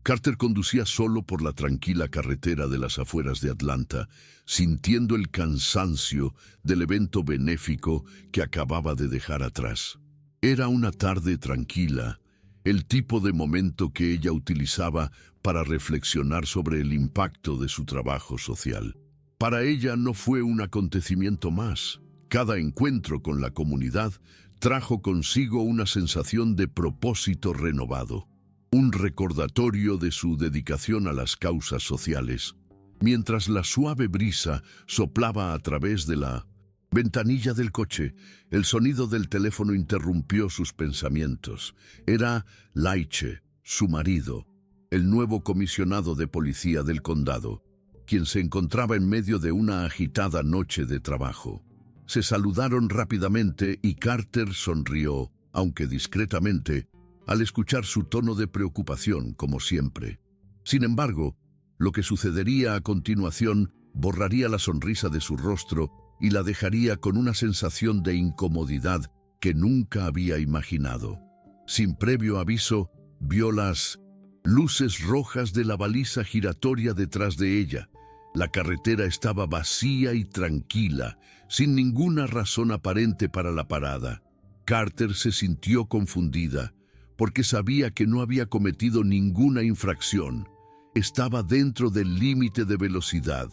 Carter conducía solo por la tranquila carretera de las afueras de Atlanta, sintiendo el cansancio del evento benéfico que acababa de dejar atrás. Era una tarde tranquila, el tipo de momento que ella utilizaba para reflexionar sobre el impacto de su trabajo social. Para ella no fue un acontecimiento más. Cada encuentro con la comunidad trajo consigo una sensación de propósito renovado, un recordatorio de su dedicación a las causas sociales. Mientras la suave brisa soplaba a través de la ventanilla del coche, el sonido del teléfono interrumpió sus pensamientos. Era Laiche, su marido, el nuevo comisionado de policía del condado, quien se encontraba en medio de una agitada noche de trabajo. Se saludaron rápidamente y Carter sonrió, aunque discretamente, al escuchar su tono de preocupación, como siempre. Sin embargo, lo que sucedería a continuación borraría la sonrisa de su rostro y la dejaría con una sensación de incomodidad que nunca había imaginado. Sin previo aviso, vio las luces rojas de la baliza giratoria detrás de ella. La carretera estaba vacía y tranquila, sin ninguna razón aparente para la parada. Carter se sintió confundida, porque sabía que no había cometido ninguna infracción. Estaba dentro del límite de velocidad,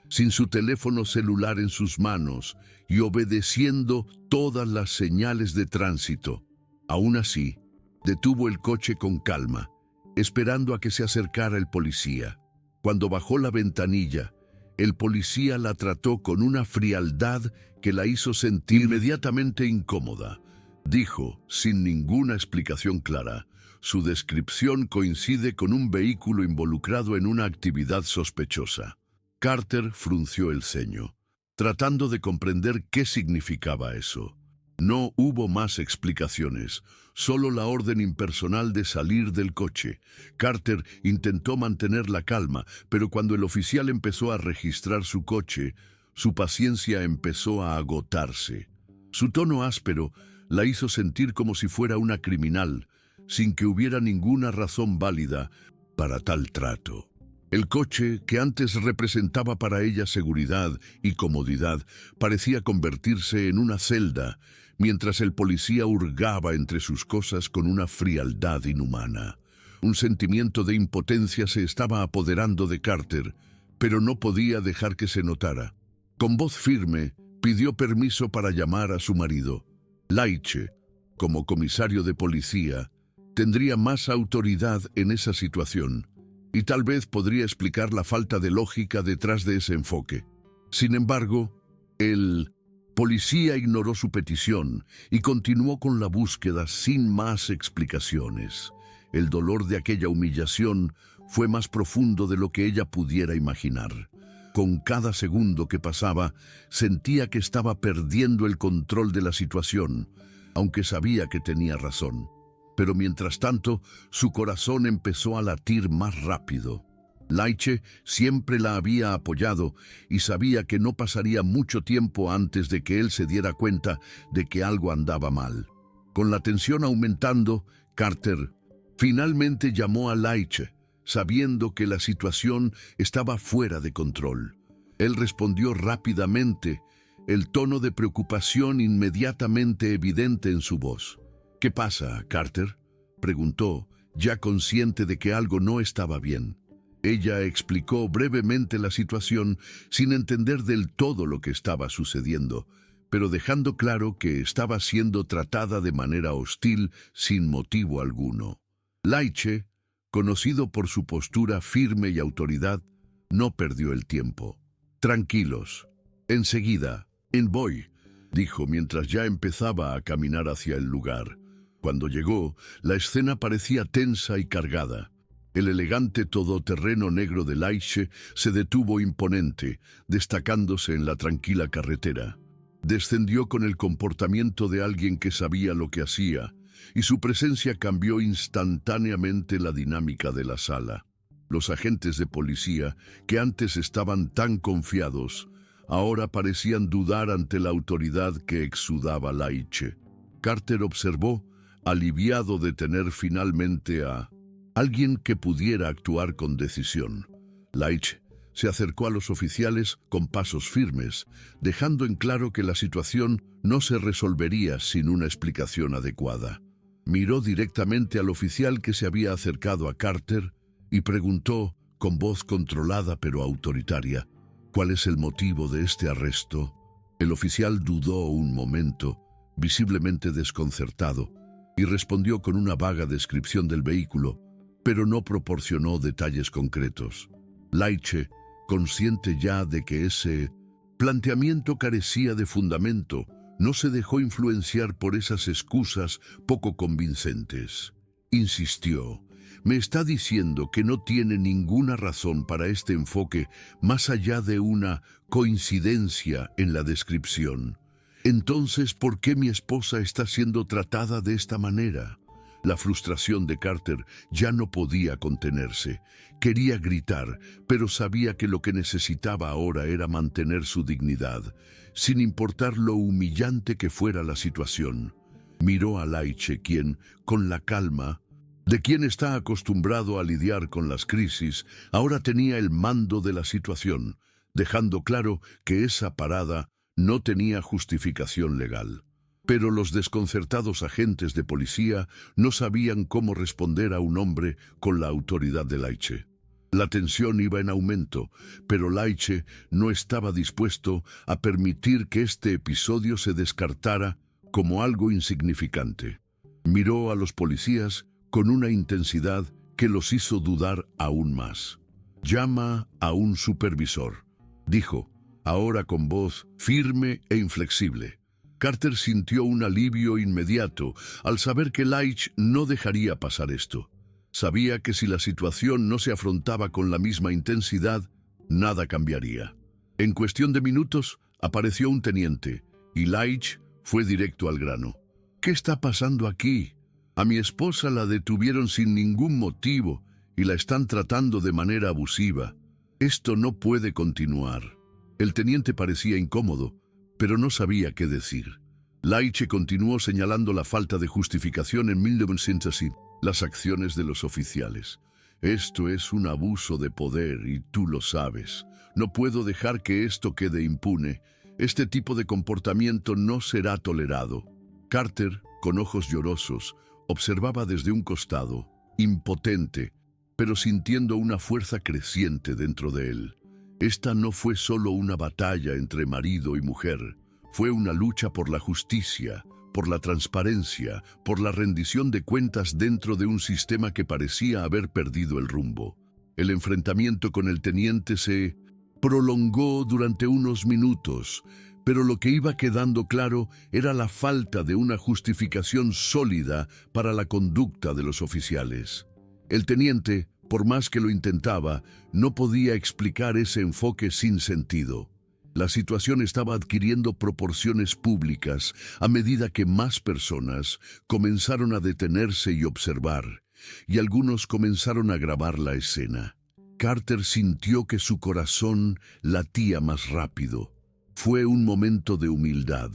sin su teléfono celular en sus manos y obedeciendo todas las señales de tránsito. Aún así, detuvo el coche con calma, esperando a que se acercara el policía. Cuando bajó la ventanilla, el policía la trató con una frialdad que la hizo sentir inmediatamente incómoda. Dijo, sin ninguna explicación clara, su descripción coincide con un vehículo involucrado en una actividad sospechosa. Carter frunció el ceño, tratando de comprender qué significaba eso. No hubo más explicaciones, solo la orden impersonal de salir del coche. Carter intentó mantener la calma, pero cuando el oficial empezó a registrar su coche, su paciencia empezó a agotarse. Su tono áspero la hizo sentir como si fuera una criminal, sin que hubiera ninguna razón válida para tal trato. El coche, que antes representaba para ella seguridad y comodidad, parecía convertirse en una celda, mientras el policía hurgaba entre sus cosas con una frialdad inhumana. Un sentimiento de impotencia se estaba apoderando de Carter, pero no podía dejar que se notara. Con voz firme, pidió permiso para llamar a su marido. Laiche, como comisario de policía, tendría más autoridad en esa situación, y tal vez podría explicar la falta de lógica detrás de ese enfoque. Sin embargo, el policía ignoró su petición y continuó con la búsqueda sin más explicaciones. El dolor de aquella humillación fue más profundo de lo que ella pudiera imaginar. Con cada segundo que pasaba, sentía que estaba perdiendo el control de la situación, aunque sabía que tenía razón. Pero mientras tanto, su corazón empezó a latir más rápido. Laiche siempre la había apoyado y sabía que no pasaría mucho tiempo antes de que él se diera cuenta de que algo andaba mal. Con la tensión aumentando, Carter finalmente llamó a Laiche, sabiendo que la situación estaba fuera de control. Él respondió rápidamente, el tono de preocupación inmediatamente evidente en su voz. «¿Qué pasa, Carter?», preguntó, ya consciente de que algo no estaba bien. Ella explicó brevemente la situación sin entender del todo lo que estaba sucediendo, pero dejando claro que estaba siendo tratada de manera hostil sin motivo alguno. Laiche, conocido por su postura firme y autoridad, no perdió el tiempo. «Tranquilos, enseguida, voy», dijo mientras ya empezaba a caminar hacia el lugar. Cuando llegó, la escena parecía tensa y cargada. El elegante todoterreno negro de Laiche se detuvo imponente, destacándose en la tranquila carretera. Descendió con el comportamiento de alguien que sabía lo que hacía, y su presencia cambió instantáneamente la dinámica de la sala. Los agentes de policía, que antes estaban tan confiados, ahora parecían dudar ante la autoridad que exudaba Laiche. Carter observó, aliviado de tener finalmente a alguien que pudiera actuar con decisión. Leitch se acercó a los oficiales con pasos firmes, dejando en claro que la situación no se resolvería sin una explicación adecuada. Miró directamente al oficial que se había acercado a Carter y preguntó, con voz controlada pero autoritaria, ¿cuál es el motivo de este arresto? El oficial dudó un momento, visiblemente desconcertado, y respondió con una vaga descripción del vehículo, pero no proporcionó detalles concretos. Leitch, consciente ya de que ese planteamiento carecía de fundamento, no se dejó influenciar por esas excusas poco convincentes. Insistió, me está diciendo que no tiene ninguna razón para este enfoque más allá de una coincidencia en la descripción. Entonces, ¿por qué mi esposa está siendo tratada de esta manera? La frustración de Carter ya no podía contenerse. Quería gritar, pero sabía que lo que necesitaba ahora era mantener su dignidad, sin importar lo humillante que fuera la situación. Miró a Leitch, quien, con la calma de quien está acostumbrado a lidiar con las crisis, ahora tenía el mando de la situación, dejando claro que esa parada no tenía justificación legal. Pero los desconcertados agentes de policía no sabían cómo responder a un hombre con la autoridad de Leitch. La tensión iba en aumento, pero Leitch no estaba dispuesto a permitir que este episodio se descartara como algo insignificante. Miró a los policías con una intensidad que los hizo dudar aún más. «Llama a un supervisor», dijo, ahora con voz firme e inflexible. Carter sintió un alivio inmediato al saber que Leitch no dejaría pasar esto. Sabía que si la situación no se afrontaba con la misma intensidad, nada cambiaría. En cuestión de minutos, apareció un teniente, y Leitch fue directo al grano. «¿Qué está pasando aquí? A mi esposa la detuvieron sin ningún motivo y la están tratando de manera abusiva. Esto no puede continuar». El teniente parecía incómodo, pero no sabía qué decir. Leitch continuó señalando la falta de justificación en 1900, las acciones de los oficiales. «Esto es un abuso de poder y tú lo sabes. No puedo dejar que esto quede impune. Este tipo de comportamiento no será tolerado». Carter, con ojos llorosos, observaba desde un costado, impotente, pero sintiendo una fuerza creciente dentro de él. Esta no fue solo una batalla entre marido y mujer, fue una lucha por la justicia, por la transparencia, por la rendición de cuentas dentro de un sistema que parecía haber perdido el rumbo. El enfrentamiento con el teniente se prolongó durante unos minutos, pero lo que iba quedando claro era la falta de una justificación sólida para la conducta de los oficiales. El teniente, por más que lo intentaba, no podía explicar ese enfoque sin sentido. La situación estaba adquiriendo proporciones públicas a medida que más personas comenzaron a detenerse y observar, y algunos comenzaron a grabar la escena. Carter sintió que su corazón latía más rápido. Fue un momento de humildad,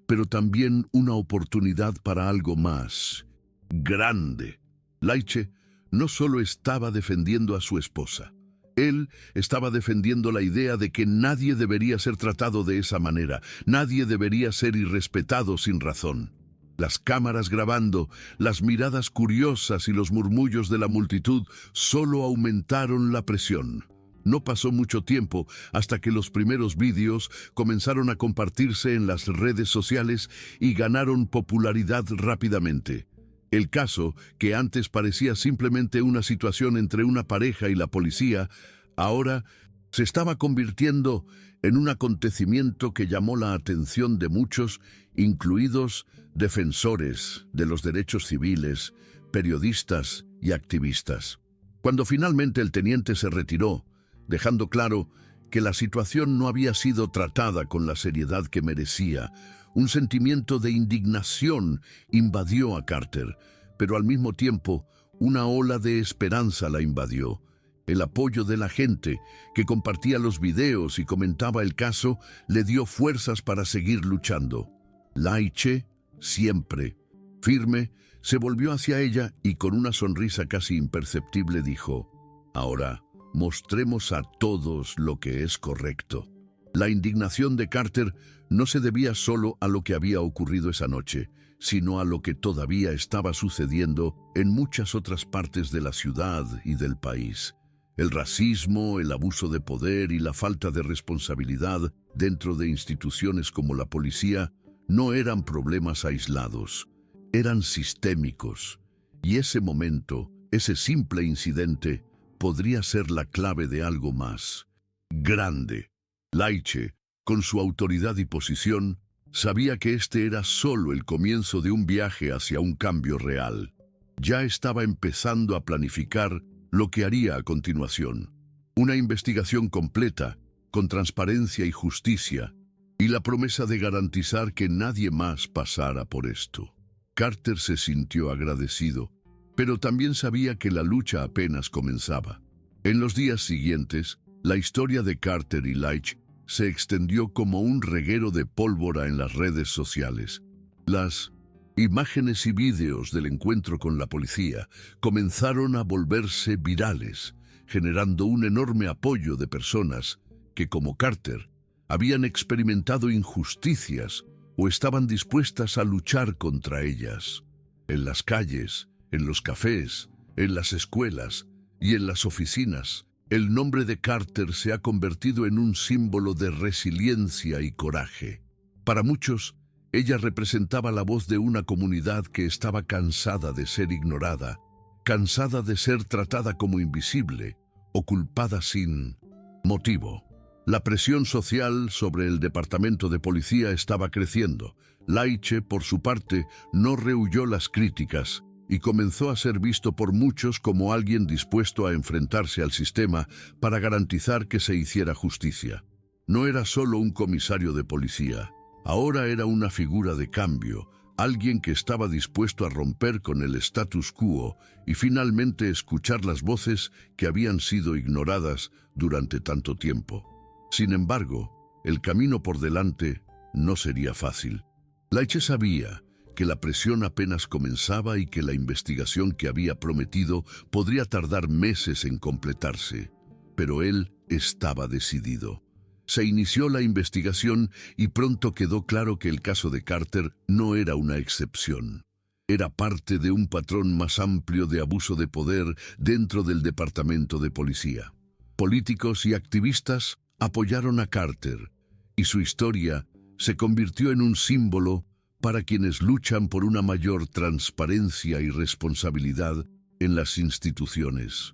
pero también una oportunidad para algo más grande. Leitch no solo estaba defendiendo a su esposa, él estaba defendiendo la idea de que nadie debería ser tratado de esa manera, nadie debería ser irrespetado sin razón. Las cámaras grabando, las miradas curiosas y los murmullos de la multitud solo aumentaron la presión. No pasó mucho tiempo hasta que los primeros vídeos comenzaron a compartirse en las redes sociales y ganaron popularidad rápidamente. El caso, que antes parecía simplemente una situación entre una pareja y la policía, ahora se estaba convirtiendo en un acontecimiento que llamó la atención de muchos, incluidos defensores de los derechos civiles, periodistas y activistas. Cuando finalmente el teniente se retiró, dejando claro que la situación no había sido tratada con la seriedad que merecía, un sentimiento de indignación invadió a Carter, pero al mismo tiempo una ola de esperanza la invadió. El apoyo de la gente, que compartía los videos y comentaba el caso, le dio fuerzas para seguir luchando. Leitch, siempre firme, Se volvió hacia ella y con una sonrisa casi imperceptible dijo: «Ahora, mostremos a todos lo que es correcto». La indignación de Carter no se debía solo a lo que había ocurrido esa noche, sino a lo que todavía estaba sucediendo en muchas otras partes de la ciudad y del país. El racismo, el abuso de poder y la falta de responsabilidad dentro de instituciones como la policía no eran problemas aislados, eran sistémicos. Y ese momento, ese simple incidente, podría ser la clave de algo más grande. Laiche, con su autoridad y posición, sabía que este era solo el comienzo de un viaje hacia un cambio real. Ya estaba empezando a planificar lo que haría a continuación. Una investigación completa, con transparencia y justicia, y la promesa de garantizar que nadie más pasara por esto. Carter se sintió agradecido, pero también sabía que la lucha apenas comenzaba. En los días siguientes, la historia de Carter y Laiche se extendió como un reguero de pólvora en las redes sociales. Las imágenes y vídeos del encuentro con la policía comenzaron a volverse virales, generando un enorme apoyo de personas que, como Carter, habían experimentado injusticias o estaban dispuestas a luchar contra ellas. En las calles, en los cafés, en las escuelas y en las oficinas, el nombre de Carter se ha convertido en un símbolo de resiliencia y coraje. Para muchos, ella representaba la voz de una comunidad que estaba cansada de ser ignorada, cansada de ser tratada como invisible o culpada sin motivo. La presión social sobre el departamento de policía estaba creciendo. Laiche, por su parte, no rehuyó las críticas y comenzó a ser visto por muchos como alguien dispuesto a enfrentarse al sistema para garantizar que se hiciera justicia. No era solo un comisario de policía, ahora era una figura de cambio, alguien que estaba dispuesto a romper con el status quo y finalmente escuchar las voces que habían sido ignoradas durante tanto tiempo. Sin embargo, el camino por delante no sería fácil. Laiche sabía que la presión apenas comenzaba y que la investigación que había prometido podría tardar meses en completarse. Pero él estaba decidido. Se inició la investigación y pronto quedó claro que el caso de Carter no era una excepción. Era parte de un patrón más amplio de abuso de poder dentro del departamento de policía. Políticos y activistas apoyaron a Carter, y su historia se convirtió en un símbolo para quienes luchan por una mayor transparencia y responsabilidad en las instituciones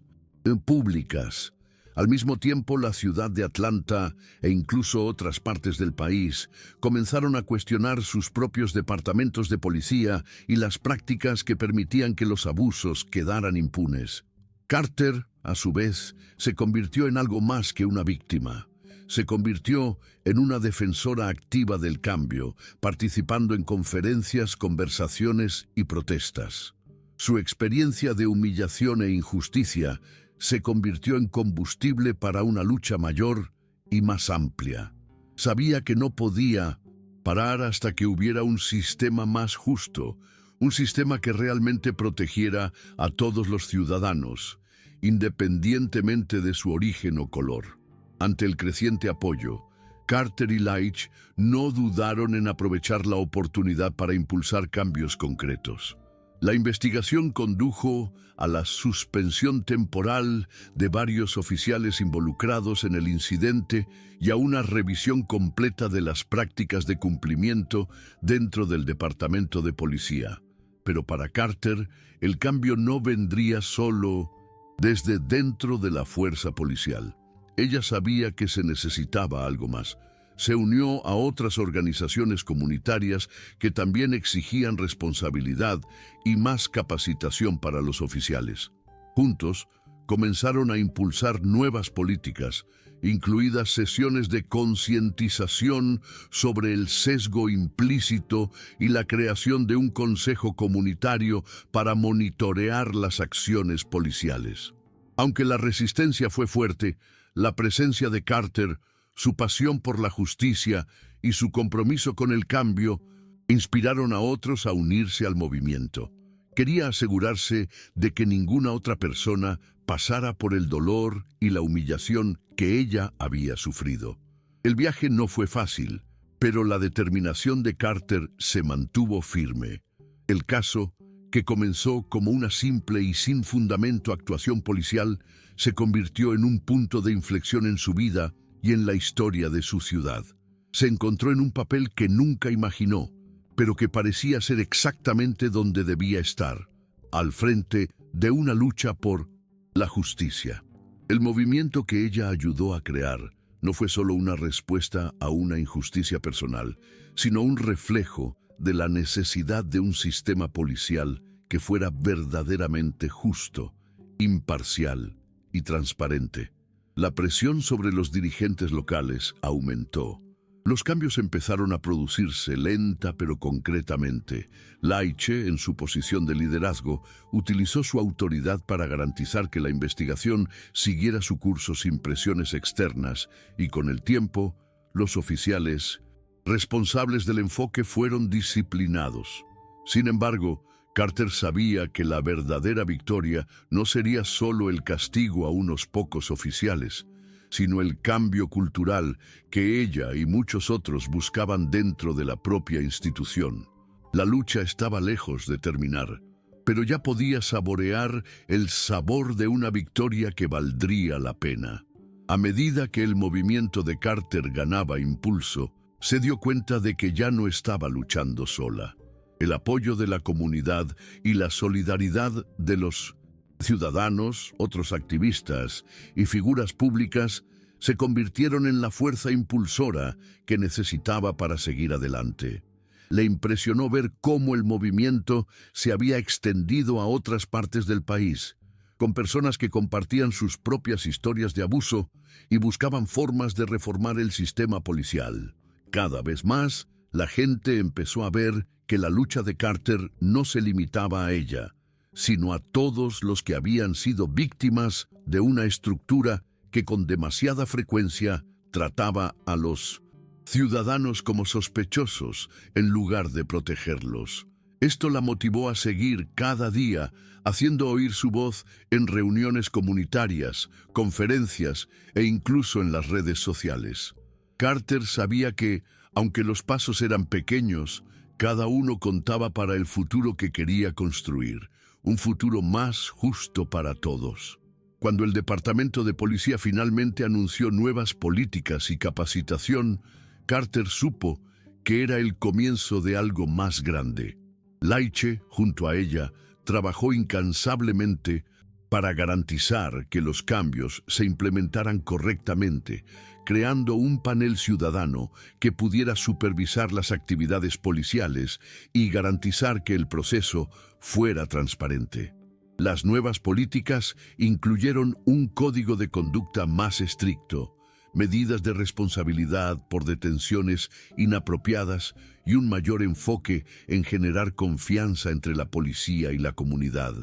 públicas. Al mismo tiempo, la ciudad de Atlanta e incluso otras partes del país comenzaron a cuestionar sus propios departamentos de policía y las prácticas que permitían que los abusos quedaran impunes. Carter, a su vez, se convirtió en algo más que una víctima. Se convirtió en una defensora activa del cambio, participando en conferencias, conversaciones y protestas. Su experiencia de humillación e injusticia se convirtió en combustible para una lucha mayor y más amplia. Sabía que no podía parar hasta que hubiera un sistema más justo, un sistema que realmente protegiera a todos los ciudadanos, independientemente de su origen o color. Ante el creciente apoyo, Carter y Laiche no dudaron en aprovechar la oportunidad para impulsar cambios concretos. La investigación condujo a la suspensión temporal de varios oficiales involucrados en el incidente y a una revisión completa de las prácticas de cumplimiento dentro del departamento de policía. Pero para Carter, el cambio no vendría solo desde dentro de la fuerza policial. Ella sabía que se necesitaba algo más. Se unió a otras organizaciones comunitarias que también exigían responsabilidad y más capacitación para los oficiales. Juntos, comenzaron a impulsar nuevas políticas, incluidas sesiones de concientización sobre el sesgo implícito y la creación de un consejo comunitario para monitorear las acciones policiales. Aunque la resistencia fue fuerte, la presencia de Carter, su pasión por la justicia y su compromiso con el cambio inspiraron a otros a unirse al movimiento. Quería asegurarse de que ninguna otra persona pasara por el dolor y la humillación que ella había sufrido. El viaje no fue fácil, pero la determinación de Carter se mantuvo firme. El caso, que comenzó como una simple y sin fundamento actuación policial, se convirtió en un punto de inflexión en su vida y en la historia de su ciudad. Se encontró en un papel que nunca imaginó, pero que parecía ser exactamente donde debía estar, al frente de una lucha por la justicia. El movimiento que ella ayudó a crear no fue solo una respuesta a una injusticia personal, sino un reflejo de la necesidad de un sistema policial que fuera verdaderamente justo, imparcial y transparente. La presión sobre los dirigentes locales aumentó. Los cambios empezaron a producirse lenta pero concretamente. Laiche, en su posición de liderazgo, utilizó su autoridad para garantizar que la investigación siguiera su curso sin presiones externas y con el tiempo, los oficiales responsables del enfoque fueron disciplinados. Sin embargo, Carter sabía que la verdadera victoria no sería solo el castigo a unos pocos oficiales, sino el cambio cultural que ella y muchos otros buscaban dentro de la propia institución. La lucha estaba lejos de terminar, pero ya podía saborear el sabor de una victoria que valdría la pena. A medida que el movimiento de Carter ganaba impulso, se dio cuenta de que ya no estaba luchando sola. El apoyo de la comunidad y la solidaridad de los ciudadanos, otros activistas y figuras públicas se convirtieron en la fuerza impulsora que necesitaba para seguir adelante. Le impresionó ver cómo el movimiento se había extendido a otras partes del país, con personas que compartían sus propias historias de abuso y buscaban formas de reformar el sistema policial. Cada vez más, la gente empezó a ver que la lucha de Carter no se limitaba a ella, sino a todos los que habían sido víctimas de una estructura que con demasiada frecuencia trataba a los ciudadanos como sospechosos en lugar de protegerlos. Esto la motivó a seguir cada día, haciendo oír su voz en reuniones comunitarias, conferencias e incluso en las redes sociales. Carter sabía que, aunque los pasos eran pequeños, cada uno contaba para el futuro que quería construir, un futuro más justo para todos. Cuando el Departamento de Policía finalmente anunció nuevas políticas y capacitación, Carter supo que era el comienzo de algo más grande. Laiche, junto a ella, trabajó incansablemente para garantizar que los cambios se implementaran correctamente, creando un panel ciudadano que pudiera supervisar las actividades policiales y garantizar que el proceso fuera transparente. Las nuevas políticas incluyeron un código de conducta más estricto, medidas de responsabilidad por detenciones inapropiadas y un mayor enfoque en generar confianza entre la policía y la comunidad.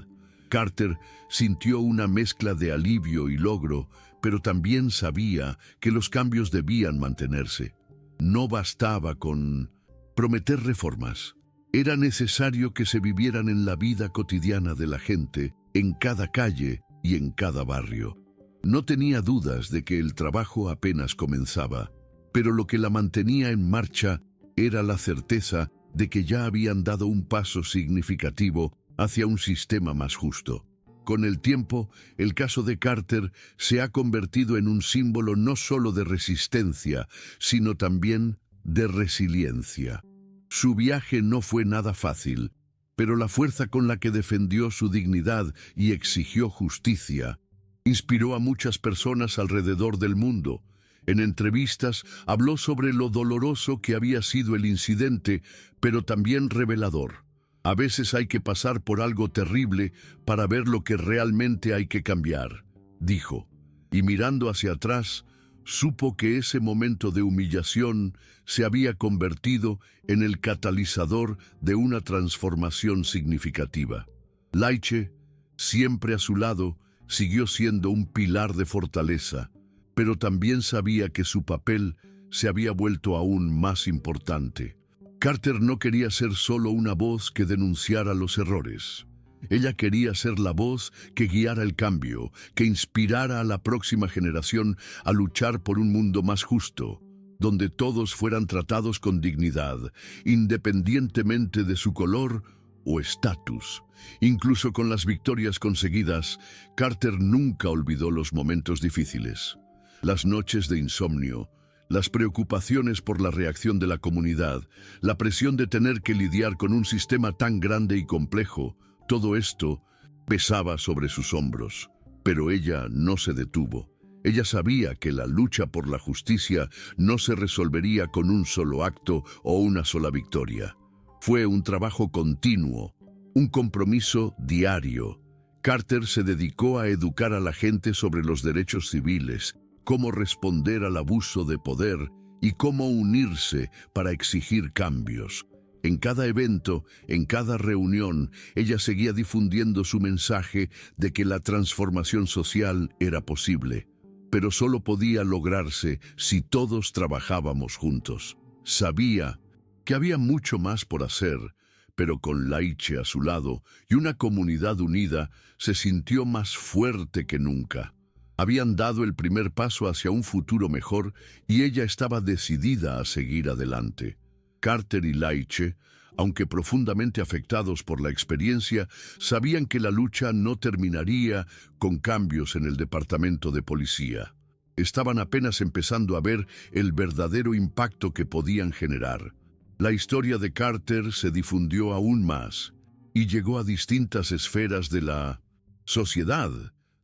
Carter sintió una mezcla de alivio y logro, pero también sabía que los cambios debían mantenerse. No bastaba con prometer reformas. Era necesario que se vivieran en la vida cotidiana de la gente, en cada calle y en cada barrio. No tenía dudas de que el trabajo apenas comenzaba, pero lo que la mantenía en marcha era la certeza de que ya habían dado un paso significativo hacia un sistema más justo. Con el tiempo, el caso de Carter se ha convertido en un símbolo no solo de resistencia, sino también de resiliencia. Su viaje no fue nada fácil, pero la fuerza con la que defendió su dignidad y exigió justicia inspiró a muchas personas alrededor del mundo. En entrevistas habló sobre lo doloroso que había sido el incidente, pero también revelador. A veces hay que pasar por algo terrible para ver lo que realmente hay que cambiar, dijo. Y mirando hacia atrás, supo que ese momento de humillación se había convertido en el catalizador de una transformación significativa. Laiche, siempre a su lado, siguió siendo un pilar de fortaleza, pero también sabía que su papel se había vuelto aún más importante. Carter no quería ser solo una voz que denunciara los errores. Ella quería ser la voz que guiara el cambio, que inspirara a la próxima generación a luchar por un mundo más justo, donde todos fueran tratados con dignidad, independientemente de su color o estatus. Incluso con las victorias conseguidas, Carter nunca olvidó los momentos difíciles. Las noches de insomnio, las preocupaciones por la reacción de la comunidad, la presión de tener que lidiar con un sistema tan grande y complejo, todo esto pesaba sobre sus hombros. Pero ella no se detuvo. Ella sabía que la lucha por la justicia no se resolvería con un solo acto o una sola victoria. Fue un trabajo continuo, un compromiso diario. Carter se dedicó a educar a la gente sobre los derechos civiles, cómo responder al abuso de poder y cómo unirse para exigir cambios. En cada evento, en cada reunión, ella seguía difundiendo su mensaje de que la transformación social era posible, pero solo podía lograrse si todos trabajábamos juntos. Sabía que había mucho más por hacer, pero con Laiche a su lado y una comunidad unida, se sintió más fuerte que nunca. Habían dado el primer paso hacia un futuro mejor y ella estaba decidida a seguir adelante. Carter y Laiche, aunque profundamente afectados por la experiencia, sabían que la lucha no terminaría con cambios en el departamento de policía. Estaban apenas empezando a ver el verdadero impacto que podían generar. La historia de Carter se difundió aún más y llegó a distintas esferas de la sociedad,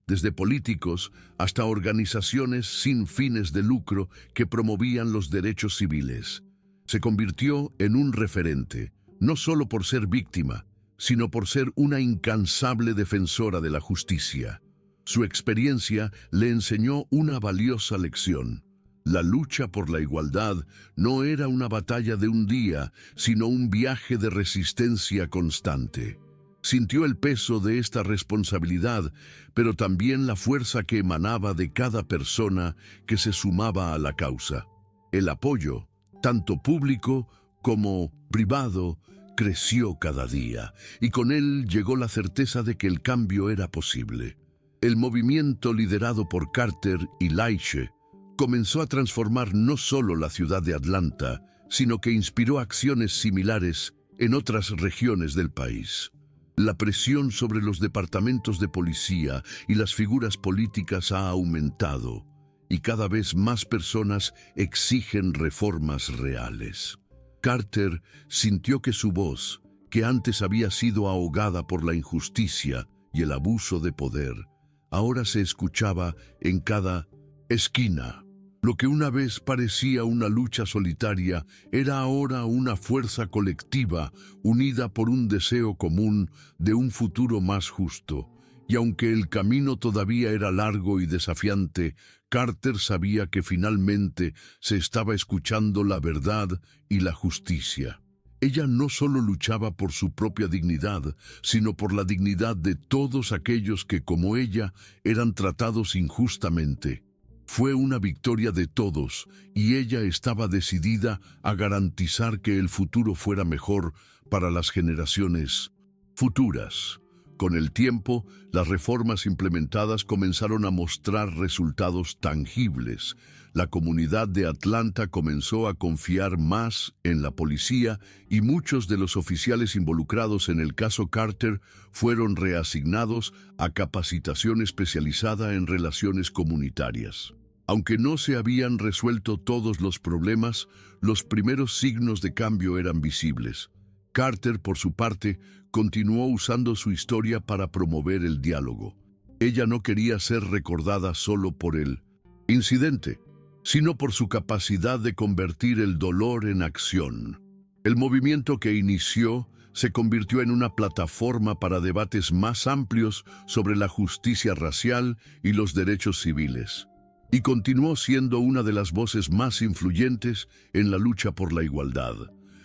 desde políticos hasta organizaciones sin fines de lucro que promovían los derechos civiles. Se convirtió en un referente, no solo por ser víctima, sino por ser una incansable defensora de la justicia. Su experiencia le enseñó una valiosa lección. La lucha por la igualdad no era una batalla de un día, sino un viaje de resistencia constante. Sintió el peso de esta responsabilidad, pero también la fuerza que emanaba de cada persona que se sumaba a la causa. El apoyo, tanto público como privado, creció cada día, y con él llegó la certeza de que el cambio era posible. El movimiento liderado por Carter y Laiche comenzó a transformar no solo la ciudad de Atlanta, sino que inspiró acciones similares en otras regiones del país. La presión sobre los departamentos de policía y las figuras políticas ha aumentado, y cada vez más personas exigen reformas reales. Carter sintió que su voz, que antes había sido ahogada por la injusticia y el abuso de poder, ahora se escuchaba en cada esquina. Lo que una vez parecía una lucha solitaria era ahora una fuerza colectiva unida por un deseo común de un futuro más justo. Y aunque el camino todavía era largo y desafiante, Carter sabía que finalmente se estaba escuchando la verdad y la justicia. Ella no solo luchaba por su propia dignidad, sino por la dignidad de todos aquellos que, como ella, eran tratados injustamente. Fue una victoria de todos, y ella estaba decidida a garantizar que el futuro fuera mejor para las generaciones futuras. Con el tiempo, las reformas implementadas comenzaron a mostrar resultados tangibles. La comunidad de Atlanta comenzó a confiar más en la policía y muchos de los oficiales involucrados en el caso Carter fueron reasignados a capacitación especializada en relaciones comunitarias. Aunque no se habían resuelto todos los problemas, los primeros signos de cambio eran visibles. Carter, por su parte, continuó usando su historia para promover el diálogo. Ella no quería ser recordada solo por el incidente, sino por su capacidad de convertir el dolor en acción. El movimiento que inició se convirtió en una plataforma para debates más amplios sobre la justicia racial y los derechos civiles, y continuó siendo una de las voces más influyentes en la lucha por la igualdad.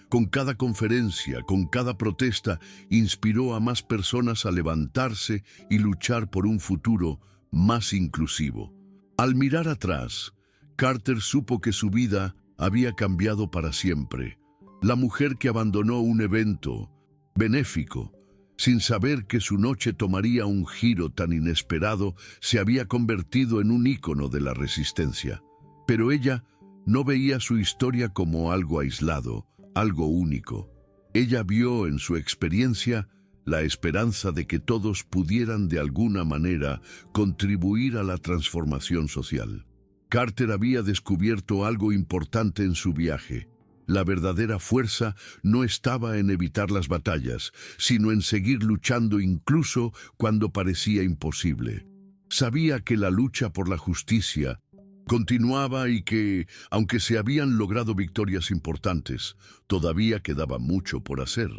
Con cada conferencia, con cada protesta, inspiró a más personas a levantarse y luchar por un futuro más inclusivo. Al mirar atrás, Carter supo que su vida había cambiado para siempre. La mujer que abandonó un evento benéfico, Sin saber que su noche tomaría un giro tan inesperado, se había convertido en un ícono de la resistencia. Pero ella no veía su historia como algo aislado, algo único. Ella vio en su experiencia la esperanza de que todos pudieran de alguna manera contribuir a la transformación social. Carter había descubierto algo importante en su viaje. La verdadera fuerza no estaba en evitar las batallas, sino en seguir luchando incluso cuando parecía imposible. Sabía que la lucha por la justicia continuaba y que, aunque se habían logrado victorias importantes, todavía quedaba mucho por hacer.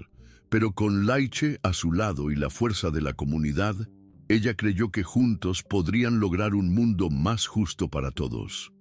Pero con Laiche a su lado y la fuerza de la comunidad, ella creyó que juntos podrían lograr un mundo más justo para todos.